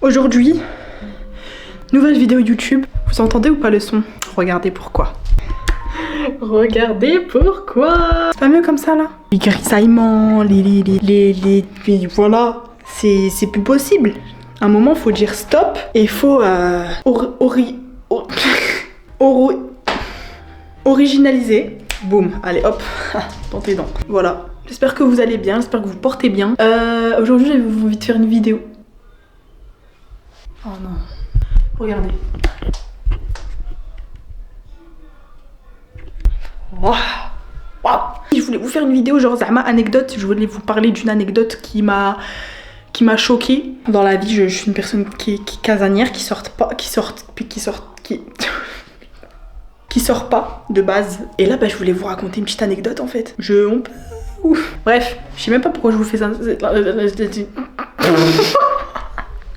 Aujourd'hui, nouvelle vidéo YouTube. Vous entendez ou pas le son? Regardez pourquoi. Regardez pourquoi. C'est pas mieux comme ça là? Les grisaillements, voilà. C'est plus possible. À un moment, faut dire stop et il faut originaliser. Boum, allez hop, tentez donc. Voilà. J'espère que vous allez bien, j'espère que vous portez bien. Aujourd'hui, j'avais envie de faire une vidéo. Oh non. Regardez. Wow. Wow. Je voulais vous faire une vidéo genre Zama anecdote. Je voulais vous parler d'une anecdote qui m'a choquée. Dans la vie, je suis une personne qui est casanière, qui sort pas de base. Et là, je voulais vous raconter une petite anecdote en fait. Bref, je sais même pas pourquoi je vous fais ça.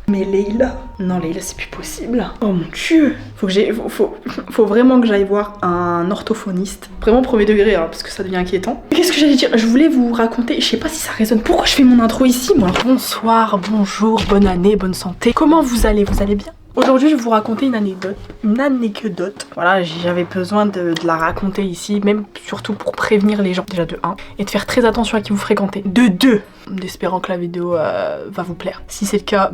Mais Leïla, non Leïla c'est plus possible. Oh mon dieu, faut vraiment que j'aille voir un orthophoniste. Vraiment premier degré hein, parce que ça devient inquiétant. Qu'est-ce que j'allais dire? Je voulais vous raconter, je sais pas si ça résonne. Pourquoi je fais mon intro ici moi? Bonsoir, bonjour, bonne année, bonne santé. Comment vous allez? Vous allez bien? Aujourd'hui, je vais vous raconter une anecdote. Une anecdote. Voilà, j'avais besoin de la raconter ici, même surtout pour prévenir les gens, déjà de 1, et de faire très attention à qui vous fréquentez. De 2, en espérant que la vidéo va vous plaire. Si c'est le cas,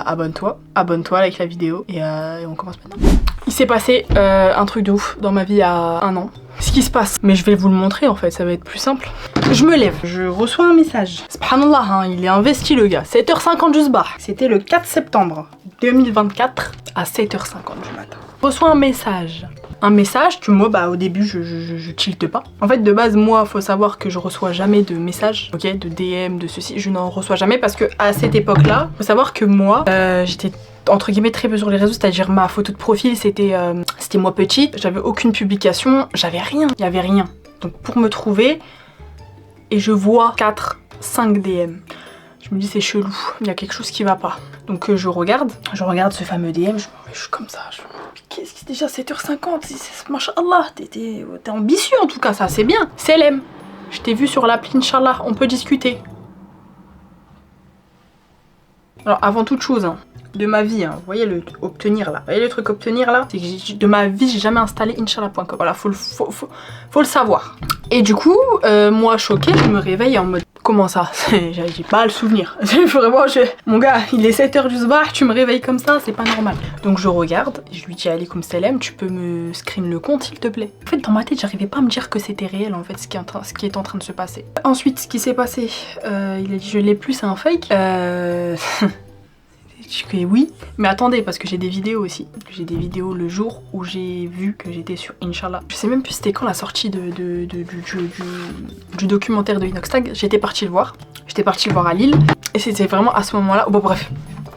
abonne-toi. Abonne-toi, like la vidéo, et on commence maintenant. Il s'est passé un truc de ouf dans ma vie il y a 1 an. Ce qui se passe, mais je vais vous le montrer en fait, ça va être plus simple. Je me lève, je reçois un message. Subhanallah, hein, il est investi le gars. 7h50 juste barre. C'était le 4 septembre 2024 à 7h50 du matin. Je reçois un message. Un message, moi au début je tilte pas. En fait de base moi faut savoir que je reçois jamais de messages, ok, de DM, de ceci, je n'en reçois jamais parce que à cette époque là, faut savoir que moi j'étais entre guillemets très peu sur les réseaux, c'est-à-dire ma photo de profil c'était moi petite, j'avais aucune publication, j'avais rien, il y avait rien. Donc pour me trouver, et je vois 4-5 DM. Je me dis c'est chelou, il y a quelque chose qui va pas. Donc je regarde ce fameux DM, je suis comme ça, qu'est-ce qui est déjà 7h50, machallah, t'es ambitieux en tout cas, ça c'est bien. Selem, je t'ai vu sur l'appli, Inch'Allah, on peut discuter. Alors avant toute chose, hein, de ma vie, hein, vous voyez le obtenir là, vous voyez le truc obtenir là, c'est que de ma vie j'ai jamais installé Inch'Allah.com, voilà, faut le savoir. Et du coup, moi choquée, je me réveille en mode comment ça? J'ai pas à le souvenir. Vraiment, mon gars, il est 7h du soir, tu me réveilles comme ça, c'est pas normal. Donc je regarde, je lui dis Alaykoum salam, tu peux me screen le compte s'il te plaît. En fait, dans ma tête, j'arrivais pas à me dire que c'était réel en fait ce qui est en train de se passer. Ensuite, ce qui s'est passé, il a dit je l'ai plus, c'est un fake. Je dis oui, mais attendez parce que j'ai des vidéos aussi. J'ai des vidéos le jour où j'ai vu que j'étais sur Inch'Allah. Je sais même plus c'était quand la sortie du documentaire de Inox Tag. J'étais partie le voir. J'étais partie le voir à Lille. Et c'était vraiment à ce moment-là. Bon bref,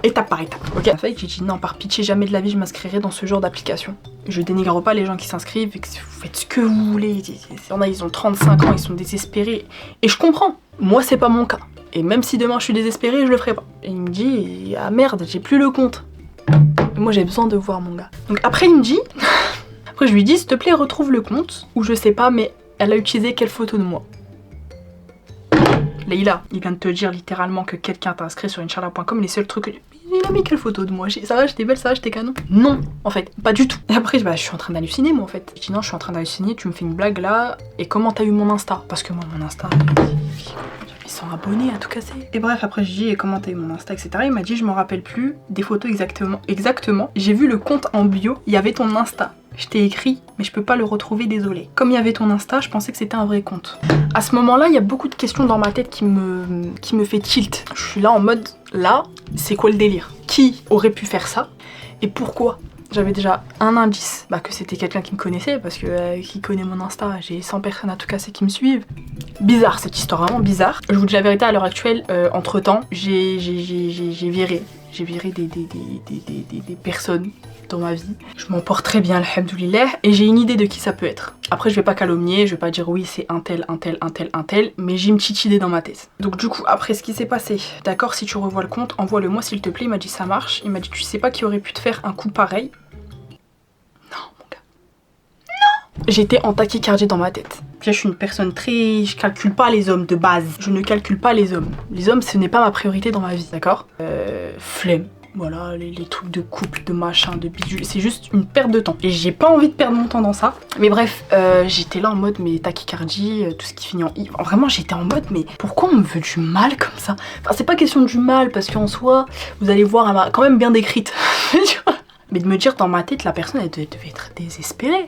étape par étape. Ok. En fait, j'ai dit non, par pitié, jamais de la vie je m'inscrirai dans ce genre d'application. Je dénigre pas les gens qui s'inscrivent. Vous faites ce que vous voulez. Il y en a, ils ont 35 ans, ils sont désespérés. Et je comprends. Moi, c'est pas mon cas. Et même si demain je suis désespérée, je le ferai pas. Et il me dit, ah merde, j'ai plus le compte. Et moi j'ai besoin de voir mon gars. Donc après il me dit, après je lui dis, s'il te plaît retrouve le compte. Ou je sais pas, mais elle a utilisé quelle photo de moi? Leïla, il vient de te dire littéralement que quelqu'un t'a inscrit sur Inch'Allah.com. Les seuls trucs que... Il a mis quelle photo de moi? Ça va, j'étais belle, ça va, j'étais canon? Non, en fait, pas du tout. Et après, je suis en train d'halluciner moi en fait. Je dis non, je suis en train d'halluciner, tu me fais une blague là. Et comment t'as eu mon Insta? Parce que moi mon Insta... Ils sont abonnés à tout casser. Et bref, après je dis comment t'as eu mon Insta, etc. Il m'a dit je me rappelle plus des photos exactement. J'ai vu le compte en bio, il y avait ton Insta. Je t'ai écrit, mais je peux pas le retrouver, désolé. Comme il y avait ton Insta, je pensais que c'était un vrai compte. À ce moment-là, il y a beaucoup de questions dans ma tête qui me fait tilt. Je suis là en mode, là, c'est quoi le délire? Qui aurait pu faire ça? Et pourquoi? J'avais déjà un indice que c'était quelqu'un qui me connaissait parce que qui connaît mon Insta, j'ai 100 personnes à tout casser qui me suivent. Bizarre cette histoire, vraiment bizarre. Je vous dis la vérité, à l'heure actuelle, entre temps, j'ai viré des personnes dans ma vie. Je m'en porte très bien, alhamdoulilah, et j'ai une idée de qui ça peut être. Après je vais pas calomnier, je vais pas dire oui c'est un tel, mais j'ai une petite idée dans ma tête. Donc du coup après ce qui s'est passé, d'accord, si tu revois le compte, envoie-le moi s'il te plaît. Il m'a dit ça marche, il m'a dit tu sais pas qui aurait pu te faire un coup pareil? Non mon gars, non. J'étais en tachycardie dans ma tête. Je suis une personne très... Je calcule pas les hommes de base. Je ne calcule pas les hommes. Les hommes, ce n'est pas ma priorité dans ma vie, d'accord? Flemme. voilà, les trucs de couple, de machin, de bidule, c'est juste une perte de temps. Et j'ai pas envie de perdre mon temps dans ça. Mais bref, j'étais là en mode, mais tachycardie, tout ce qui finit en I. Vraiment, j'étais en mode, mais pourquoi on me veut du mal comme ça? Enfin, c'est pas question du mal, parce qu'en soi, vous allez voir, elle m'a quand même bien décrite. Mais de me dire dans ma tête, la personne, elle devait être désespérée.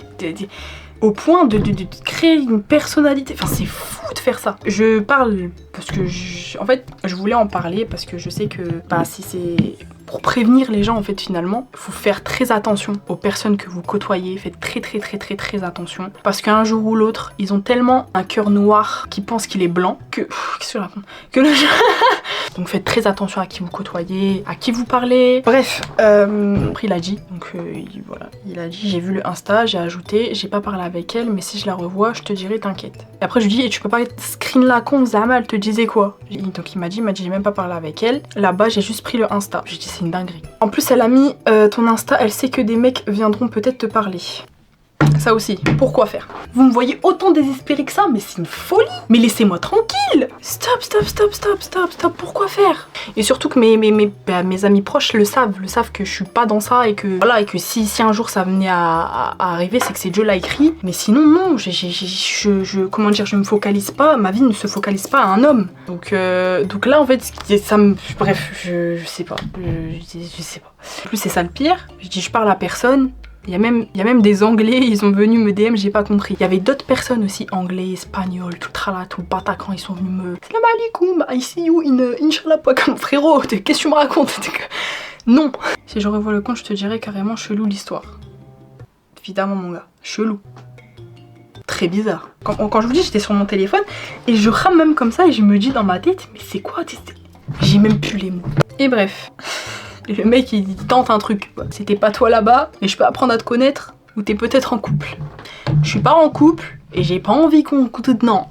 Au point de créer une personnalité. Enfin, c'est fou de faire ça. Je parle parce que, en fait, je voulais en parler parce que je sais que, bah, si c'est pour prévenir les gens, en fait, finalement, il faut faire très attention aux personnes que vous côtoyez. Faites très attention. Parce qu'un jour ou l'autre, ils ont tellement un cœur noir qui pense qu'il est blanc que... Qu'est-ce que je raconte? Que le... Donc faites très attention à qui vous côtoyez, à qui vous parlez. Bref, après il a dit, donc voilà, il a dit, j'ai vu le Insta, j'ai ajouté, j'ai pas parlé avec elle, mais si je la revois, je te dirai, t'inquiète. Et après je lui dis, et tu peux pas screen la con, Zama, elle te disait quoi? Donc il m'a dit, j'ai même pas parlé avec elle. Là-bas, j'ai juste pris le Insta. J'ai dit, c'est une dinguerie. En plus, elle a mis ton Insta, elle sait que des mecs viendront peut-être te parler. Ça aussi, pourquoi faire? Vous me voyez autant désespérée que ça, mais c'est une folie. Mais laissez-moi tranquille. Stop, pourquoi faire? Et surtout que mes amis proches le savent que je suis pas dans ça et que voilà, et que si un jour ça venait à arriver, c'est que c'est Dieu l'a écrit. Mais sinon non, comment dire, je me focalise pas, ma vie ne se focalise pas à un homme. Donc là en fait, ça me, bref, je sais pas, je sais pas. En plus c'est ça le pire. Je dis je parle à personne. Il y a même des Anglais, ils sont venus me DM, j'ai pas compris. Il y avait d'autres personnes aussi, Anglais, Espagnols, tout tralala, tout Bataclan, ils sont venus me... Salam alaikum, I see you in Inch'Allah, pas comme frérot, qu'est-ce que tu me racontes? Non. Si je revois le compte, je te dirais carrément chelou l'histoire. Évidemment mon gars, chelou. Très bizarre. Quand je vous dis, j'étais sur mon téléphone, et je rame même comme ça, et je me dis dans ma tête, mais c'est quoi? J'ai même plus les mots. Et bref... Le mec il tente un truc. C'était pas toi là-bas, mais je peux apprendre à te connaître, ou t'es peut-être en couple. Je suis pas en couple et j'ai pas envie qu'on coûte. Non.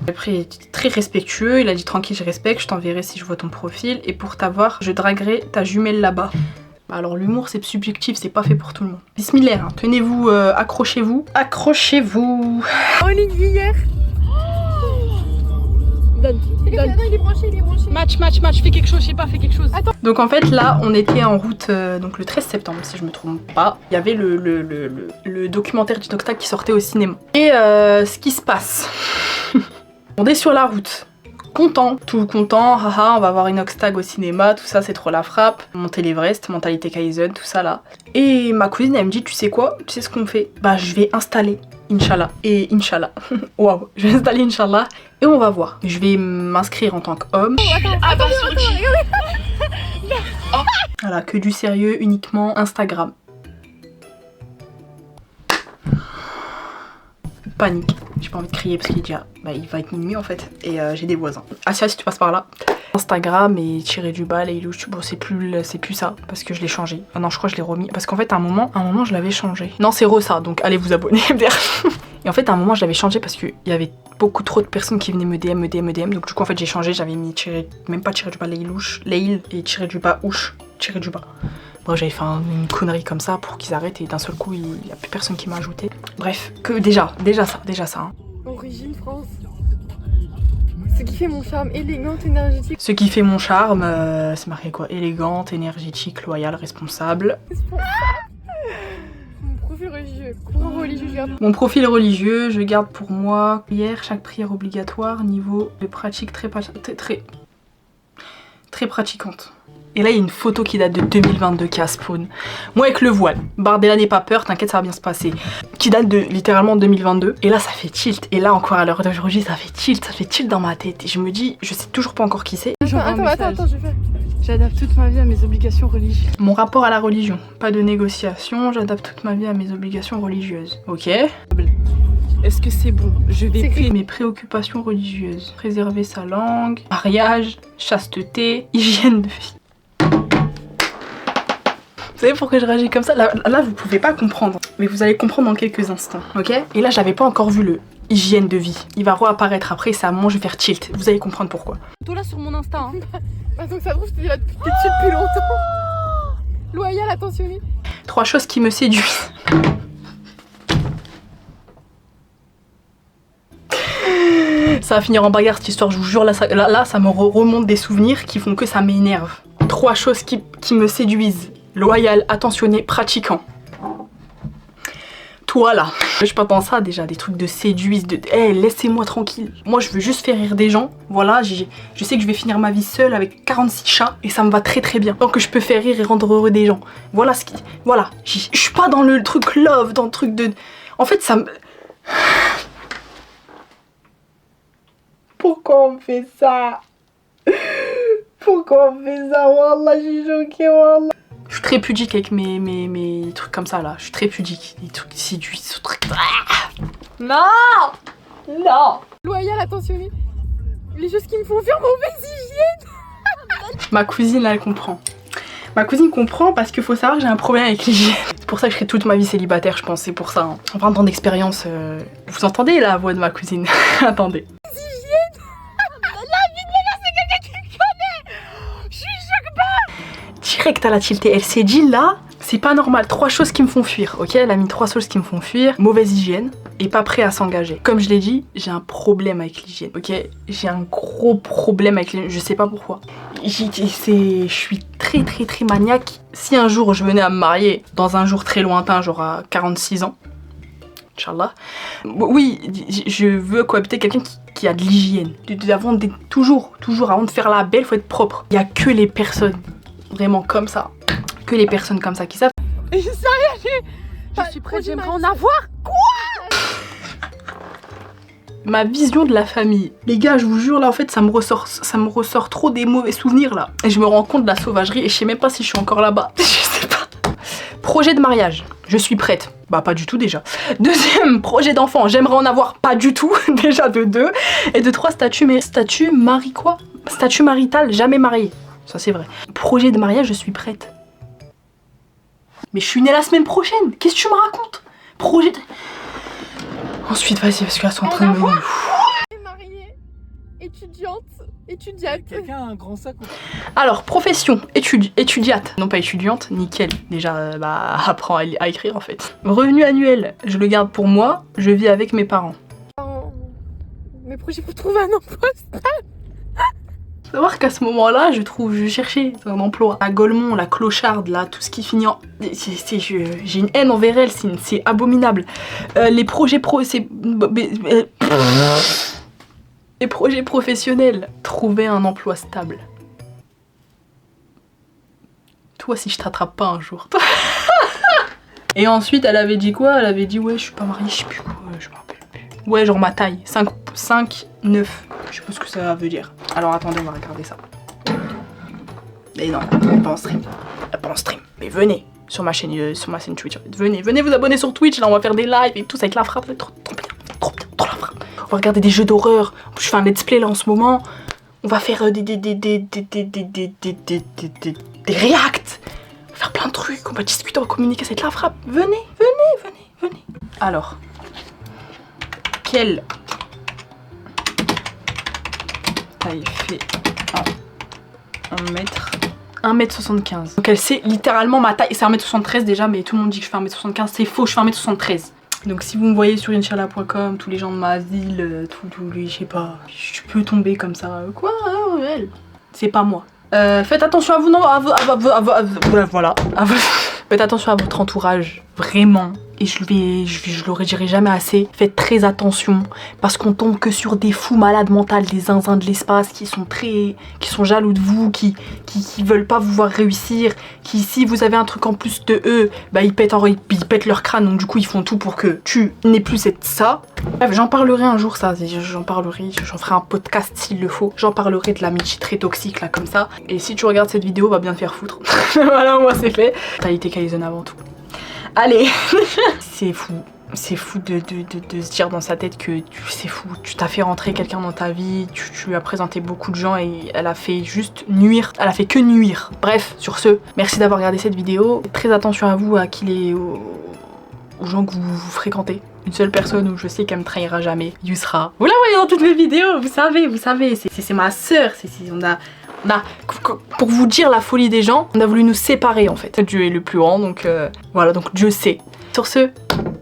Après il était très respectueux, il a dit tranquille je respecte, je t'enverrai si je vois ton profil et pour t'avoir je draguerai ta jumelle là-bas. Alors l'humour c'est subjectif, c'est pas fait pour tout le monde. Bismillah, hein. Tenez-vous, accrochez-vous. Accrochez-vous. En ligne hier. Donne. Il est branché. Match, fais quelque chose, je sais pas, fais quelque chose. Attends. Donc en fait là, on était en route, donc le 13 septembre si je me trompe pas. Il y avait le documentaire d'Inoxtag qui sortait au cinéma. Et ce qui se passe, on est sur la route. Content, tout content, haha, on va voir Inoxtag au cinéma, tout ça c'est trop la frappe. Monter l'Everest, mentalité Kaizen, tout ça là. Et ma cousine elle me dit, tu sais quoi, tu sais ce qu'on fait? Bah je vais installer Inch'Allah. Et Inch'Allah. Waouh, je vais installer Inch'Allah et on va voir. Je vais m'inscrire en tant qu'homme. Attends. Voilà, que du sérieux, uniquement Instagram. Panique. J'ai pas envie de crier parce qu'il dit il va être minuit en fait. Et j'ai des voisins. Ah si tu passes par là. Instagram et tirer du bas, les ilouches. Bon c'est plus ça parce que je l'ai changé. Ah non je crois que je l'ai remis. Parce qu'en fait à un moment je l'avais changé. Non c'est ça, donc allez vous abonner. Et en fait à un moment je l'avais changé parce qu'il y avait beaucoup trop de personnes qui venaient me DM. Donc du coup en fait j'ai changé, j'avais mis même pas tirer du bas les ilouches, les et tirer du bas ouche, tirer du bas. Bref, j'avais fait une connerie comme ça pour qu'ils arrêtent et d'un seul coup il y a plus personne qui m'a ajouté. Bref, que déjà ça. Hein. Origine France. Ce qui fait mon charme, élégante, énergétique. Ce qui fait mon charme, c'est marqué quoi? Élégante, énergétique, loyale, responsable. Mon profil religieux. Courant religieux, je garde. Mon profil religieux, je garde pour moi prière, chaque prière obligatoire, niveau de pratique très pratiquante. Et là il y a une photo qui date de 2022 qui a spawn. Moi avec le voile, Bardella n'aie pas peur, t'inquiète ça va bien se passer. Qui date de littéralement 2022. Et là ça fait tilt. Et là encore à l'heure d'aujourd'hui ça fait tilt dans ma tête. Et je me dis, je sais toujours pas encore qui c'est. Attends, je vais faire. J'adapte toute ma vie à mes obligations religieuses. Mon rapport à la religion, pas de négociation, j'adapte toute ma vie à mes obligations religieuses. Ok. Est-ce que c'est bon? Je vais écrire mes préoccupations religieuses. Préserver sa langue, mariage, chasteté, hygiène de vie. Vous savez pourquoi je réagis comme ça? Là vous pouvez pas comprendre, mais vous allez comprendre dans quelques instants, ok? Et là j'avais pas encore vu le hygiène de vie. Il va réapparaître après, ça à un moment je vais faire tilt. Vous allez comprendre pourquoi. Toi là sur mon Insta, hein. Bah donc ça trouve, je te dis là depuis longtemps. Loyal, attentionné. 3 choses qui me séduisent. Ça va finir en bagarre cette histoire, je vous jure, là ça me remonte des souvenirs qui font que ça m'énerve. 3 choses qui me séduisent. Loyal, attentionné, pratiquant. Toi là, je t'entends ça déjà, des trucs de séduise, de hey, laissez-moi tranquille. Moi je veux juste faire rire des gens. Voilà, je sais que je vais finir ma vie seule avec 46 chats et ça me va très très bien. Tant que je peux faire rire et rendre heureux des gens. Voilà ce qui. Voilà. Je suis pas dans le truc love, dans le truc de. En fait ça me. Pourquoi on fait ça? Pourquoi on fait ça? Wallah, je suis choquée, wallah. Je suis très pudique avec mes trucs comme ça là. Je suis très pudique. Les trucs séduits, ce truc. Non! Non! Loyal, attentionné. Les choses qui me font faire mauvaise hygiène. Ma cousine là, elle comprend. Ma cousine comprend parce qu'il faut savoir que j'ai un problème avec l'hygiène. C'est pour ça que je serai toute ma vie célibataire, je pense. C'est pour ça. Hein. En 20 ans d'expérience. Vous entendez la voix de ma cousine? Attendez. Direct à la tiltée, elle s'est dit là, c'est pas normal, 3 choses qui me font fuir, ok? Elle a mis 3 choses qui me font fuir, mauvaise hygiène et pas prêt à s'engager. Comme je l'ai dit, j'ai un problème avec l'hygiène, ok? J'ai un gros problème avec l'hygiène, je sais pas pourquoi. Je suis très maniaque. Si un jour je venais à me marier, dans un jour très lointain, genre à 46 ans, Inch'Allah, oui, je veux cohabiter quelqu'un qui a de l'hygiène. Toujours, avant de faire la belle, faut être propre. Il y a que les personnes vraiment comme ça, que les personnes comme ça qui savent. Et sérieux, je suis prête, j'aimerais en avoir. Ma vision de la famille. Les gars, je vous jure, là, en fait, ça me ressort trop des mauvais souvenirs, là. Et je me rends compte de la sauvagerie et je sais même pas si je suis encore là-bas. Je sais pas. Projet de mariage. Je suis prête. Bah, pas du tout, déjà. Deuxième, projet d'enfant. J'aimerais en avoir pas du tout. Déjà, de 2. Et de 3, statut marital, jamais marié. Ça, c'est vrai. Projet de mariage, je suis prête. Mais je suis née la semaine prochaine. Qu'est-ce que tu me racontes? Projet de... Ensuite, vas-y, parce qu'elles sont en train de me... Mariée, étudiante. Quelqu'un a un grand sac ou... Alors, profession, étudiate. Non, pas étudiante, nickel. Déjà, apprends à écrire, en fait. Revenu annuel, je le garde pour moi. Je vis avec mes parents. Mes projets pour trouver un emploi stable. Faut savoir qu'à ce moment-là, je cherchais un emploi. La Golemont, la clocharde, là, tout ce qui finit en... J'ai une haine envers elle, c'est abominable. Les projets les projets professionnels, trouver un emploi stable. Toi, si je t'attrape pas un jour. Et ensuite, elle avait dit quoi? Elle avait dit, ouais, je suis pas mariée, je sais plus quoi, je me rappelle plus. Ouais, genre ma taille, 5, 9. Je sais pas ce que ça veut dire. Alors attendez, on va regarder ça. Mais non, elle est pas en stream. Elle est pas en stream. Mais venez sur ma chaîne Twitch. Venez vous abonner sur Twitch. Là, on va faire des lives et tout ça avec la frappe. Trop bien, trop la frappe. On va regarder des jeux d'horreur. Je fais un let's play là en ce moment. On va faire des reacts. On va faire plein de trucs. On va discuter, on va communiquer. C'est de la frappe. Venez. Alors, quelle taille fait 1m75. Donc elle sait littéralement ma taille. C'est 1m73 déjà, mais tout le monde dit que je fais 1m75. C'est faux, je fais 1m73. Donc si vous me voyez sur Inch'Allah.com, tous les gens de ma ville, tous les, je sais pas, je peux tomber comme ça. Quoi, elle? C'est pas moi. Faites attention à vous, non, voilà. Faites attention à votre entourage, vraiment. Et je le redirai jamais assez. Faites très attention, parce qu'on tombe que sur des fous malades mentales, des zinzins de l'espace qui sont jaloux de vous, qui veulent pas vous voir réussir, qui si vous avez un truc en plus de eux, bah ils pètent leur crâne, donc du coup ils font tout pour que tu n'aies plus ça. Bref, j'en parlerai un jour ça, j'en ferai un podcast s'il le faut. J'en parlerai de l'amitié très toxique là comme ça. Et si tu regardes cette vidéo, va bien te faire foutre. Voilà, moi c'est fait. Qualité Kaizen avant tout. Allez. C'est fou de se dire dans sa tête que c'est fou, tu t'as fait rentrer quelqu'un dans ta vie, tu lui as présenté beaucoup de gens et elle a fait juste nuire, elle a fait que nuire. Bref, sur ce, merci d'avoir regardé cette vidéo. Très attention à vous, aux gens que vous fréquentez. Une seule personne où je sais qu'elle me trahira jamais, Yusra. Vous la voyez dans toutes mes vidéos, vous savez, c'est ma sœur, pour vous dire la folie des gens, on a voulu nous séparer en fait. Dieu est le plus grand, donc voilà, donc Dieu sait. Sur ce,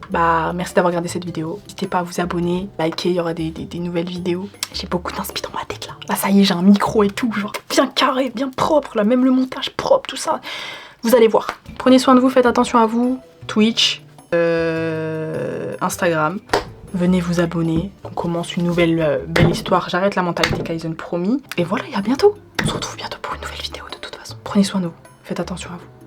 Bah merci d'avoir regardé cette vidéo. N'hésitez pas à vous abonner, liker, il y aura des nouvelles vidéos. J'ai beaucoup d'inspi dans ma tête là. Là ça y est, j'ai un micro et tout, genre bien carré, bien propre là, même le montage propre, tout ça. Vous allez voir. Prenez soin de vous, faites attention à vous. Twitch, Instagram. Venez vous abonner. On commence une nouvelle belle histoire. J'arrête la mentalité Kaizen, promis. Et voilà, et à bientôt. On se retrouve bientôt pour une nouvelle vidéo de toute façon. Prenez soin de vous. Faites attention à vous.